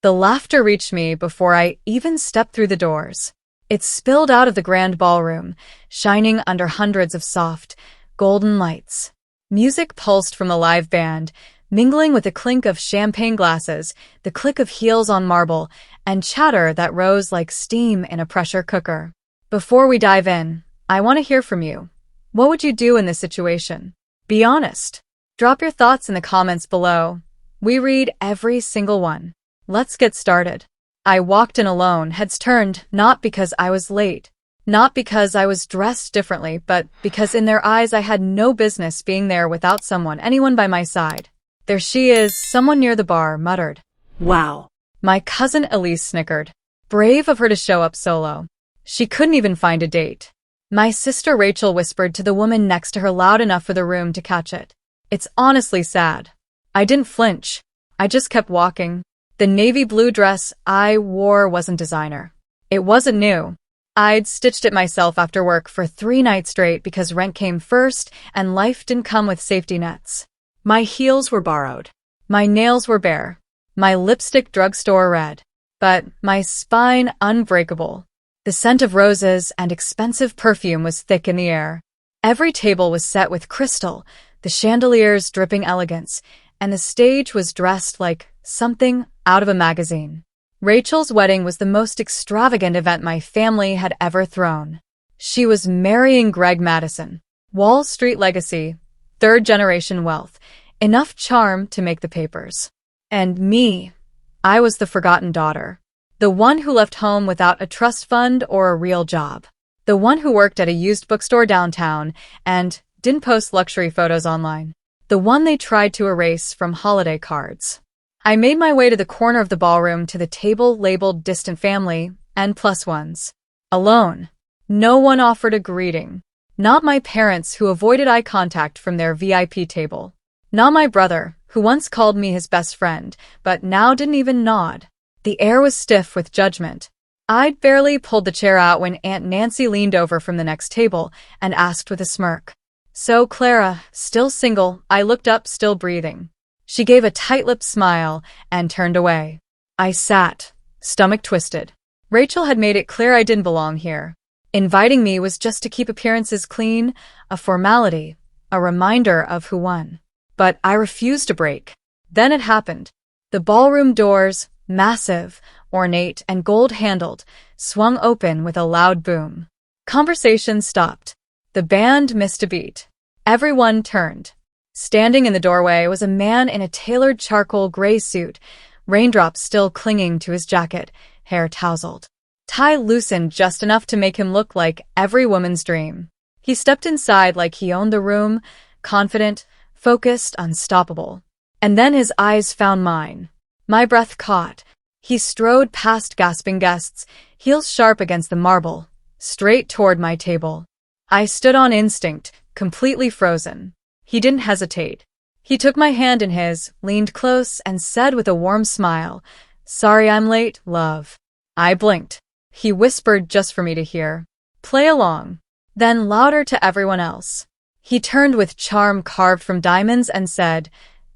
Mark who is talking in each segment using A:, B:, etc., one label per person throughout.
A: The laughter reached me before I even stepped through the doors. It spilled out of the grand ballroom, shining under hundreds of soft, golden lights. Music pulsed from the live band, mingling with the clink of champagne glasses, the click of heels on marble, and chatter that rose like steam in a pressure cooker. Before we dive in, I want to hear from you. What would you do in this situation? Be honest. Drop your thoughts in the comments below. We read every single one. Let's get started. I walked in alone, heads turned, not because I was late, not because I was dressed differently, but because in their eyes I had no business being there without anyone by my side. There she is, someone near the bar muttered.
B: Wow.
A: My cousin Elise snickered. Brave of her to show up solo. She couldn't even find a date. My sister Rachel whispered to the woman next to her loud enough for the room to catch it. It's honestly sad. I didn't flinch. I just kept walking. The navy blue dress I wore wasn't designer. It wasn't new. I'd stitched it myself after work for 3 nights straight because rent came first and life didn't come with safety nets.
B: My heels were borrowed.
A: My nails were bare. My lipstick drugstore red. But my spine unbreakable. The scent of roses and expensive perfume was thick in the air. Every table was set with crystal, the chandeliers dripping elegance, and the stage was dressed like something out of a magazine. Rachel's wedding was the most extravagant event my family had ever thrown. She was marrying Greg Madison. Wall Street legacy, 3rd-generation wealth, enough charm to make the papers. And me, I was the forgotten daughter. The one who left home without a trust fund or a real job. The one who worked at a used bookstore downtown and didn't post luxury photos online. The one they tried to erase from holiday cards. I made my way to the corner of the ballroom to the table labeled distant family and plus ones. Alone. No one offered a greeting. Not my parents who avoided eye contact from their VIP table. Not my brother, who once called me his best friend, but now didn't even nod. The air was stiff with judgment. I'd barely pulled the chair out when Aunt Nancy leaned over from the next table and asked with a smirk. So Clara, still single, I looked up, still breathing. She gave a tight-lipped smile and turned away. I sat, stomach twisted. Rachel had made it clear I didn't belong here. Inviting me was just to keep appearances clean, a formality, a reminder of who won. But I refused to break. Then it happened. The ballroom doors, massive, ornate, and gold-handled, swung open with a loud boom. Conversation stopped. The band missed a beat. Everyone turned. Standing in the doorway was a man in a tailored charcoal gray suit, raindrops still clinging to his jacket, hair tousled. Tie loosened just enough to make him look like every woman's dream. He stepped inside like he owned the room, confident, focused, unstoppable. And then his eyes found mine. My breath caught. He strode past gasping guests, heels sharp against the marble, straight toward my table. I stood on instinct, completely frozen. He didn't hesitate. He took my hand in his, leaned close, and said with a warm smile, "Sorry I'm late, love." I blinked. He whispered just for me to hear, "Play along." Then louder to everyone else. He turned with charm carved from diamonds and said,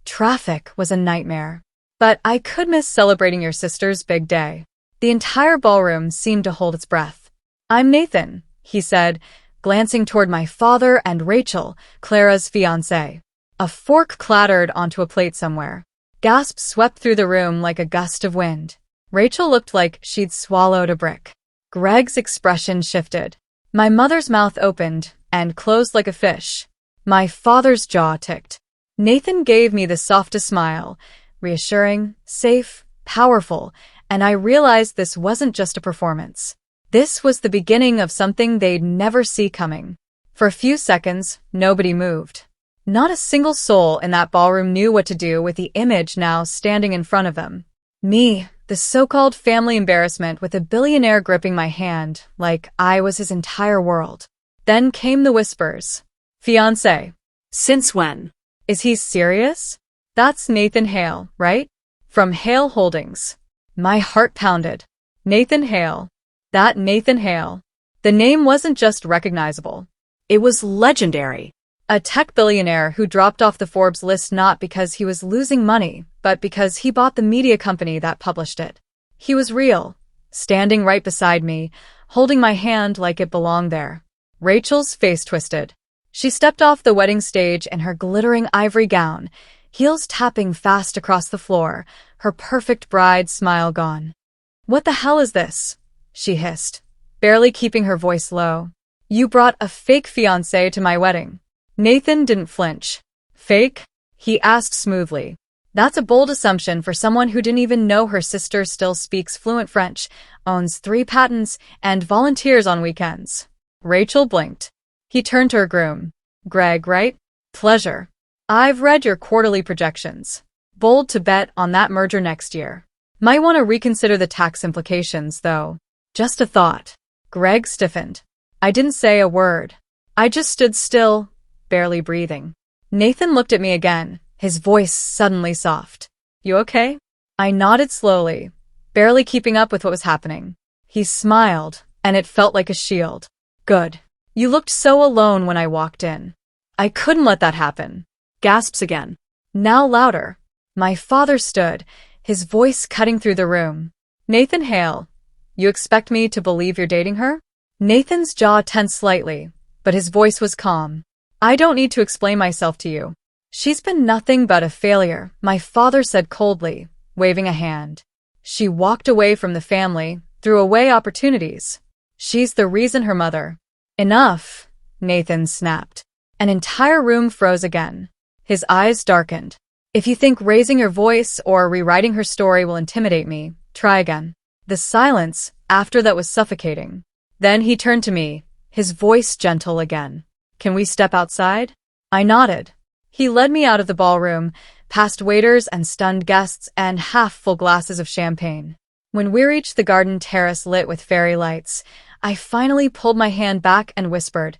A: "Traffic was a nightmare. But I could miss celebrating your sister's big day." The entire ballroom seemed to hold its breath. "I'm Nathan," he said, glancing toward my father and Rachel, Clara's fiancé. A fork clattered onto a plate somewhere. Gasps swept through the room like a gust of wind. Rachel looked like she'd swallowed a brick. Greg's expression shifted. My mother's mouth opened and closed like a fish. My father's jaw ticked. Nathan gave me the softest smile, reassuring, safe, powerful, and I realized this wasn't just a performance. This was the beginning of something they'd never see coming. For a few seconds, nobody moved. Not a single soul in that ballroom knew what to do with the image now standing in front of them. Me, the so-called family embarrassment with a billionaire gripping my hand like I was his entire world. Then came the whispers. "Fiancé.
B: Since when?"
A: Is he serious? That's Nathan Hale, right? From Hale Holdings. My heart pounded. Nathan Hale. That Nathan Hale. The name wasn't just recognizable.
B: It was legendary.
A: A tech billionaire who dropped off the Forbes list not because he was losing money, but because he bought the media company that published it. He was real, standing right beside me, holding my hand like it belonged there. Rachel's face twisted. She stepped off the wedding stage in her glittering ivory gown, heels tapping fast across the floor, her perfect bride smile gone. "What the hell is this?" she hissed, barely keeping her voice low. "You brought a fake fiancé to my wedding." Nathan didn't flinch. "Fake?" he asked smoothly. "That's a bold assumption for someone who didn't even know her sister still speaks fluent French, owns 3 patents, and volunteers on weekends." Rachel blinked. He turned to her groom. "Greg, right? Pleasure. I've read your quarterly projections. Bold to bet on that merger next year. Might want to reconsider the tax implications, though. Just a thought." Greg stiffened. I didn't say a word. I just stood still, barely breathing. Nathan looked at me again, his voice suddenly soft. "You okay?" I nodded slowly, barely keeping up with what was happening. He smiled, and it felt like a shield. "Good. You looked so alone when I walked in." "I couldn't let that happen." Gasps again. Now louder. My father stood, his voice cutting through the room. "Nathan Hale, you expect me to believe you're dating her?" Nathan's jaw tensed slightly, but his voice was calm. "I don't need to explain myself to you. She's been nothing but a failure," my father said coldly, waving a hand. "She walked away from the family, threw away opportunities. She's the reason her mother—" "Enough," Nathan snapped. An entire room froze again. His eyes darkened. "If you think raising your voice or rewriting her story will intimidate me, try again." The silence after that was suffocating. Then he turned to me, his voice gentle again. "Can we step outside?" I nodded. He led me out of the ballroom, past waiters and stunned guests and half-full glasses of champagne. When we reached the garden terrace lit with fairy lights, I finally pulled my hand back and whispered,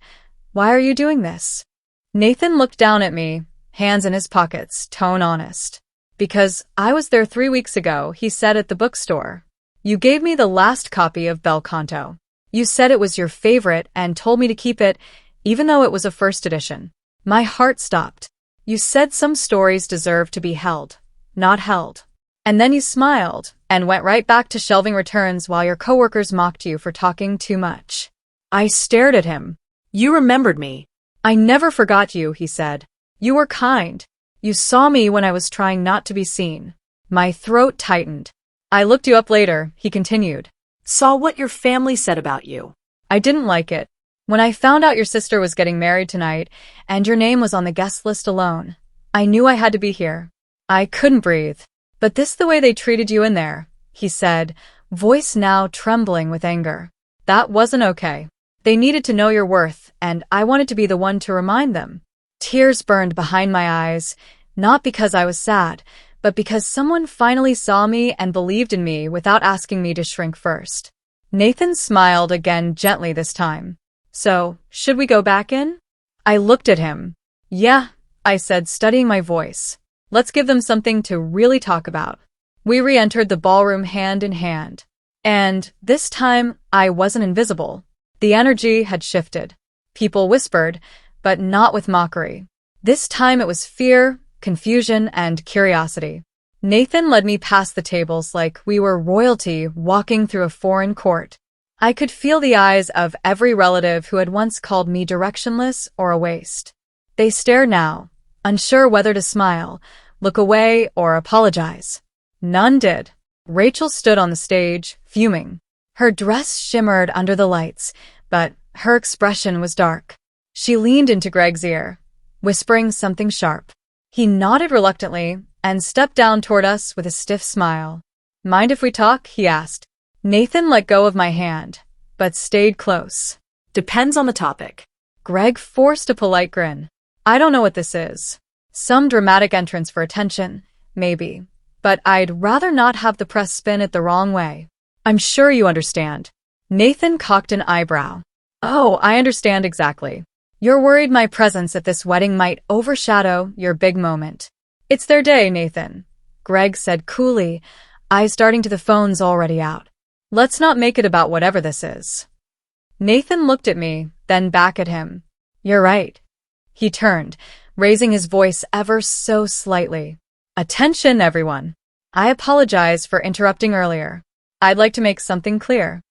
A: "Why are you doing this?" Nathan looked down at me, hands in his pockets, tone honest. "Because I was there 3 weeks ago," he said at the bookstore. "You gave me the last copy of Bel Canto. You said it was your favorite and told me to keep it, even though it was a first edition." My heart stopped. "You said some stories deserve to be held, not held." And then you smiled and went right back to shelving returns while your coworkers mocked you for talking too much. I stared at him.
B: "You remembered me."
A: "I never forgot you," he said. "You were kind. You saw me when I was trying not to be seen." My throat tightened. "I looked you up later," he continued.
B: "Saw what your family said about you."
A: "I didn't like it. When I found out your sister was getting married tonight, and your name was on the guest list alone, I knew I had to be here. I couldn't breathe. But this the way they treated you in there," he said, voice now trembling with anger. "That wasn't okay. They needed to know your worth, and I wanted to be the one to remind them." Tears burned behind my eyes, not because I was sad, but because someone finally saw me and believed in me without asking me to shrink first. Nathan smiled again gently this time. "So, should we go back in?" I looked at him. "Yeah," I said, studying my voice. "Let's give them something to really talk about." We re-entered the ballroom hand in hand. And this time, I wasn't invisible. The energy had shifted. People whispered, but not with mockery. This time it was fear, confusion, and curiosity. Nathan led me past the tables like we were royalty walking through a foreign court. I could feel the eyes of every relative who had once called me directionless or a waste. They stared now, unsure whether to smile, look away, or apologize. None did. Rachel stood on the stage, fuming. Her dress shimmered under the lights, but her expression was dark. She leaned into Greg's ear, whispering something sharp. He nodded reluctantly and stepped down toward us with a stiff smile. "Mind if we talk?" he asked. Nathan let go of my hand, but stayed close.
B: "Depends on the topic."
A: Greg forced a polite grin. "I don't know what this is. Some dramatic entrance for attention, maybe. But I'd rather not have the press spin it the wrong way." "I'm sure you understand." Nathan cocked an eyebrow. "Oh, I understand exactly. You're worried my presence at this wedding might overshadow your big moment." "It's their day, Nathan," Greg said coolly, eyes darting to the phones already out. "Let's not make it about whatever this is." Nathan looked at me, then back at him. "You're right. He turned, raising his voice ever so slightly. Attention, everyone. I apologize for interrupting earlier. I'd like to make something clear.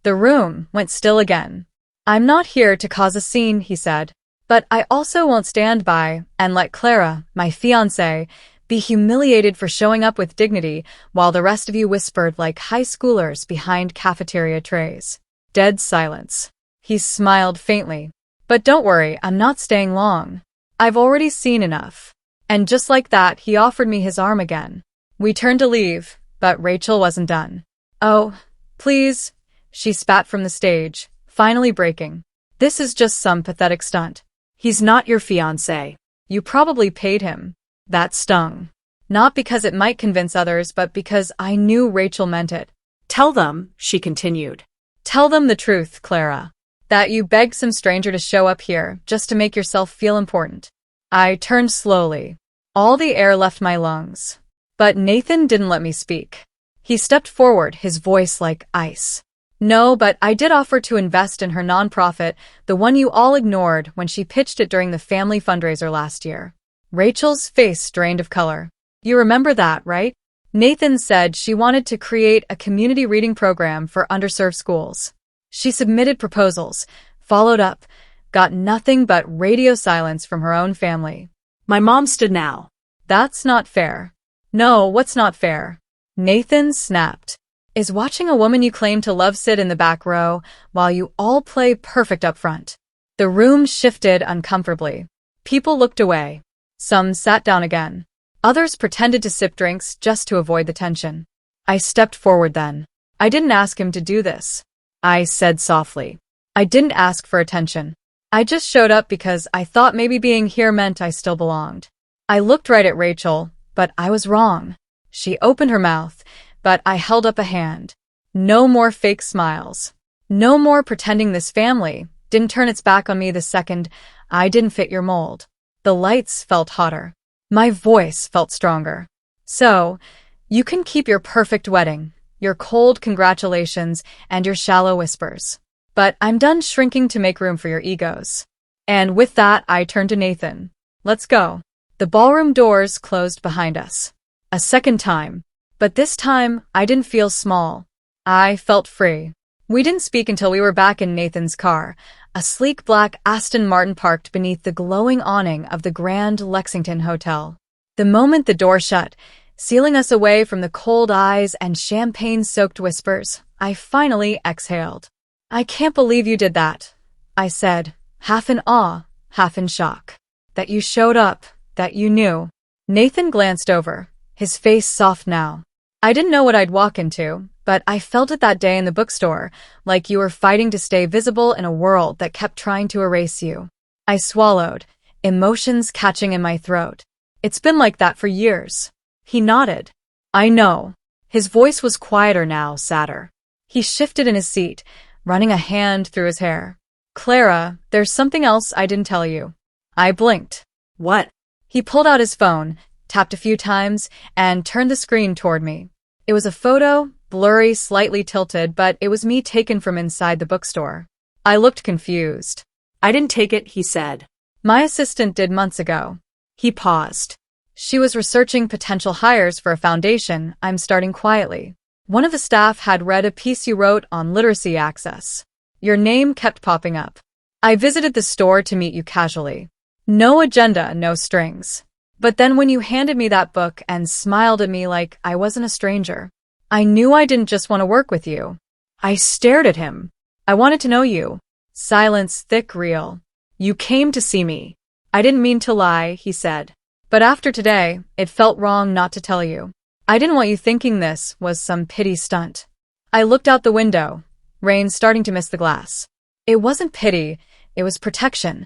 A: The room went still again. I'm not here to cause a scene, he said, but I also won't stand by and let Clara, my fiancée, be humiliated for showing up with dignity while the rest of you whispered like high schoolers behind cafeteria trays. Dead silence. He smiled faintly. But don't worry, I'm not staying long. I've already seen enough. And just like that, he offered me his arm again. We turned to leave, but Rachel wasn't done. Oh, please, she spat from the stage, finally breaking. This is just some pathetic stunt.
B: He's not your fiancé.
A: You probably paid him. That stung. Not because it might convince others, but because I knew Rachel meant it.
B: Tell them, she continued.
A: Tell them the truth, Clara. That you begged some stranger to show up here just to make yourself feel important. I turned slowly. All the air left my lungs. But Nathan didn't let me speak. He stepped forward, his voice like ice. No, but I did offer to invest in her nonprofit, the one you all ignored when she pitched it during the family fundraiser last year. Rachel's face drained of color. You remember that, right? Nathan said she wanted to create a community reading program for underserved schools. She submitted proposals, followed up, got nothing but radio silence from her own family.
B: My mom stood now.
A: That's not fair. No, what's not fair? Nathan snapped. Is watching a woman you claim to love sit in the back row while you all play perfect up front. The room shifted uncomfortably. People looked away. Some sat down again. Others pretended to sip drinks just to avoid the tension. I stepped forward then. I didn't ask him to do this. I said softly. I didn't ask for attention. I just showed up because I thought maybe being here meant I still belonged. I looked right at Rachel, but I was wrong. She opened her mouth, but I held up a hand. No more fake smiles. No more pretending this family didn't turn its back on me the second I didn't fit your mold. The lights felt hotter. My voice felt stronger. So, you can keep your perfect wedding, your cold congratulations, and your shallow whispers. But I'm done shrinking to make room for your egos. And with that, I turned to Nathan. Let's go. The ballroom doors closed behind us. A second time. But this time, I didn't feel small. I felt free. We didn't speak until we were back in Nathan's car, a sleek black Aston Martin parked beneath the glowing awning of the Grand Lexington Hotel. The moment the door shut, sealing us away from the cold eyes and champagne-soaked whispers, I finally exhaled. I can't believe you did that, I said, half in awe, half in shock. That you showed up, that you knew. Nathan glanced over, his face soft now. I didn't know what I'd walk into, but I felt it that day in the bookstore, like you were fighting to stay visible in a world that kept trying to erase you. I swallowed, emotions catching in my throat. It's been like that for years. He nodded. I know. His voice was quieter now, sadder. He shifted in his seat, running a hand through his hair. Clara, there's something else I didn't tell you. I blinked.
B: What?
A: He pulled out his phone, tapped a few times, and turned the screen toward me. It was a photo, blurry, slightly tilted, but it was me taken from inside the bookstore. I looked confused.
B: I didn't take it, he said.
A: My assistant did months ago. He paused. She was researching potential hires for a foundation I'm starting quietly. One of the staff had read a piece you wrote on literacy access. Your name kept popping up. I visited the store to meet you casually. No agenda, no strings. But then when you handed me that book and smiled at me like I wasn't a stranger, I knew I didn't just want to work with you. I stared at him. I wanted to know you. Silence, thick, real. You came to see me. I didn't mean to lie, he said. But after today, it felt wrong not to tell you. I didn't want you thinking this was some pity stunt. I looked out the window, rain starting to miss the glass. It wasn't pity, it was protection.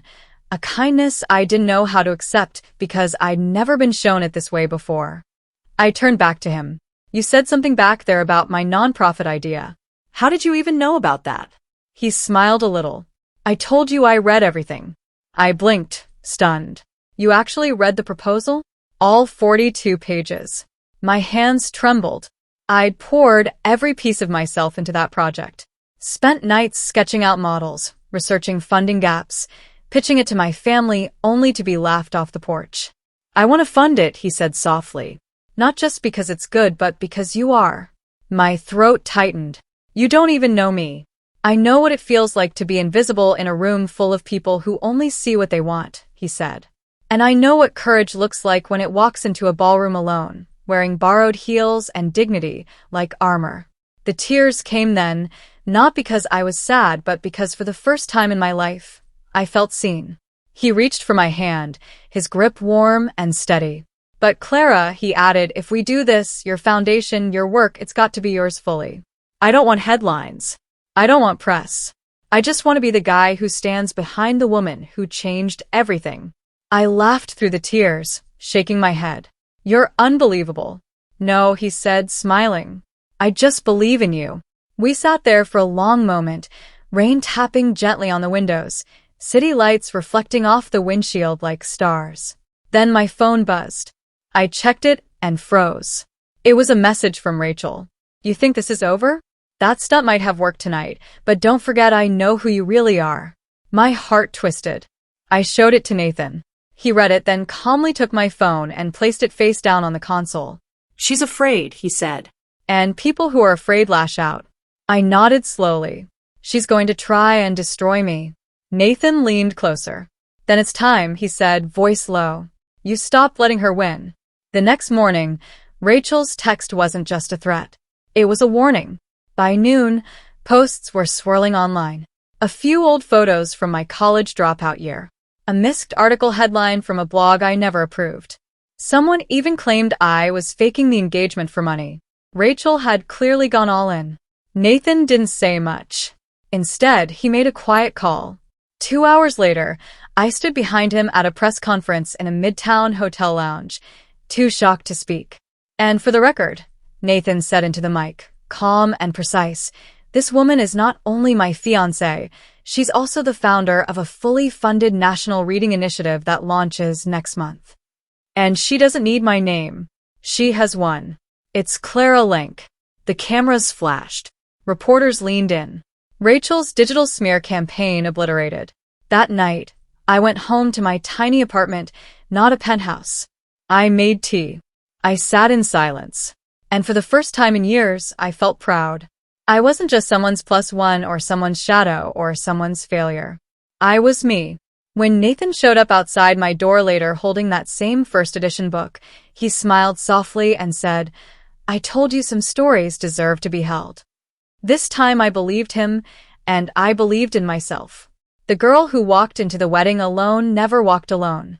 A: A kindness I didn't know how to accept because I'd never been shown it this way before. I turned back to him. You said something back there about my nonprofit idea.
B: How did you even know about that?
A: He smiled a little. I told you I read everything. I blinked, stunned. You actually read the proposal? All 42 pages. My hands trembled. I'd poured every piece of myself into that project. Spent nights sketching out models, researching funding gaps, pitching it to my family only to be laughed off the porch. I want to fund it, he said softly. Not just because it's good, but because you are. My throat tightened. You don't even know me. I know what it feels like to be invisible in a room full of people who only see what they want, he said. And I know what courage looks like when it walks into a ballroom alone, wearing borrowed heels and dignity like armor. The tears came then, not because I was sad, but because for the first time in my life, I felt seen. He reached for my hand, his grip warm and steady. But Clara, he added, if we do this, your foundation, your work, it's got to be yours fully. I don't want headlines. I don't want press. I just want to be the guy who stands behind the woman who changed everything. I laughed through the tears, shaking my head. You're unbelievable. No, he said, smiling. I just believe in you. We sat there for a long moment, rain tapping gently on the windows, city lights reflecting off the windshield like stars. Then my phone buzzed. I checked it and froze. It was a message from Rachel. You think this is over? That stunt might have worked tonight, but don't forget I know who you really are. My heart twisted. I showed it to Nathan. He read it, then calmly took my phone and placed it face down on the console.
B: She's afraid, he said.
A: And people who are afraid lash out. I nodded slowly. She's going to try and destroy me. Nathan leaned closer. Then it's time, he said, voice low. You stopped letting her win. The next morning, Rachel's text wasn't just a threat. It was a warning. By noon, posts were swirling online. A few old photos from my college dropout year. A missed article headline from a blog I never approved. Someone even claimed I was faking the engagement for money. Rachel had clearly gone all in. Nathan didn't say much. Instead, he made a quiet call. 2 hours later, I stood behind him at a press conference in a midtown hotel lounge, too shocked to speak. And for the record, Nathan said into the mic, calm and precise, this woman is not only my fiancée, she's also the founder of a fully funded national reading initiative that launches next month. And she doesn't need my name. She has one. It's Clara Link. The cameras flashed. Reporters leaned in. Rachel's digital smear campaign obliterated. That night, I went home to my tiny apartment, not a penthouse. I made tea. I sat in silence. And for the first time in years, I felt proud. I wasn't just someone's +1 or someone's shadow or someone's failure. I was me. When Nathan showed up outside my door later holding that same first edition book, he smiled softly and said, I told you some stories deserve to be held. This time I believed him, and I believed in myself. The girl who walked into the wedding alone never walked alone.